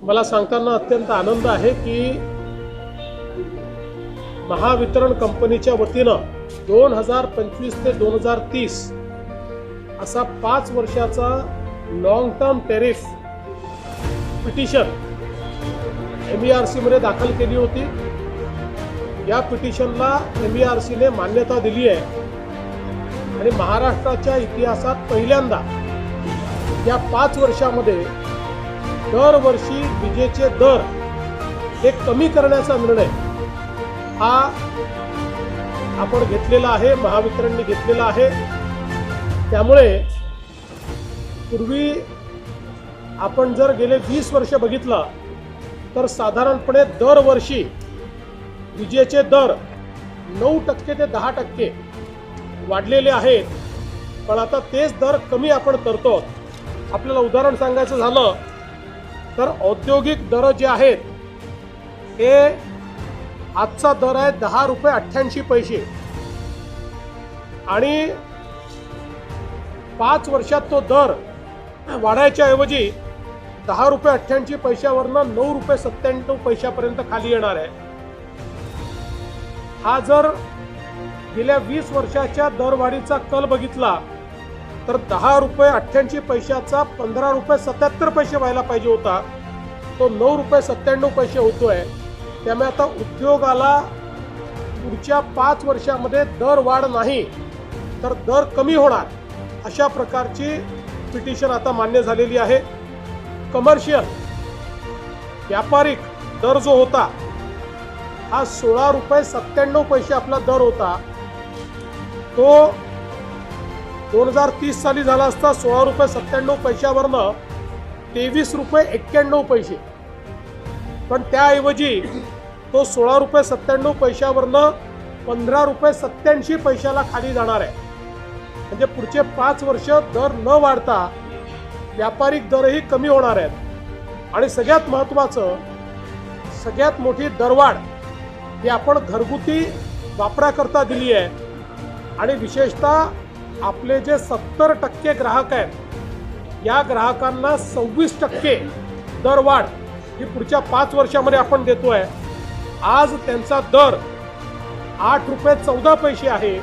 मला सांगताना अत्यंत आनंद आहे की महावितरण कंपनीच्या वतीनं 2025 ते 2030 असा 5 वर्षाचा long term tariff petition MERC मध्ये दाखल केली होती। या पिटिशनला MERC ने मान्यता दिली आहे आणि महाराष्ट्राच्या इतिहासात पहिल्यांदा या 5 वर्षामध्ये दरवर्षी विजेचे दर हे कमी करण्याचा निर्णय हा आपण घेतलेला आहे, महावितरणने घेतलेला आहे। त्यामुळे पूर्वी आपण जर गेले 20 वर्ष बघितलं तर साधारणपणे दरवर्षी विजेचे दर 9% ते 10% वाढलेले आहेत, पण आता तेच दर कमी आपण करतो। आपल्याला उदाहरण सांगायचं झालं तर औद्योगिक दर जे आहेत हे आजचा दर आहे 10 रुपये 88 पैसे आणि 5 वर्षात तो दर वाढायच्या ऐवजी 10 रुपये 88 पैशावरनं 9 रुपये 97 पैशापर्यंत खाली येणार आहे। हा जर गेल्या 20 वर्षाच्या दरवाढीचा कल बघितला तर 10 रुपये 88 पैशाचा 15 रुपये 77 पैसे व्हायला पाहिजे होता, तो 9 रुपये 97 पैसे होतोय। त्यामुळे आता उद्योगाला पुढच्या 5 वर्षामध्ये दर वाढ नाही तर दर कमी होणार अशा प्रकारची पिटिशन आता मान्य झालेली आहे। कमर्शियल व्यापारिक दर जो होता हा 16 रुपये 97 पैसे आपला दर होता, तो 2030 साली झाला असता 16 रुपये 97 पैशावरनं 23 रुपये 91 पैसे, पण त्याऐवजी तो 16 रुपये 97 पैशावरनं 15 रुपये 87 पैशाला खाली जाणार आहे। म्हणजे पुढचे 5 वर्ष दर न वाढता व्यापारिक दरही कमी होणार आहेत। आणि सगळ्यात महत्त्वाचं, सगळ्यात मोठी दरवाढ ही आपण घरगुती वापराकरता दिली आहे आणि विशेषतः आपले जे 70% ग्राहक आहेत या ग्राहकांना 26% दरवाढ ही पुढच्या 5 वर्षामध्ये आपण देतोय। आज त्यांचा दर 8 रुपये 14 पैसे आहे,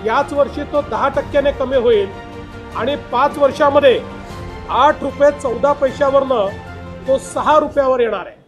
याच वर्षी तो 10% कमी होईल आणि 5 वर्षामध्ये 8 रुपये 14 पैशावरनं तो 6 रुपयावर येणार आहे।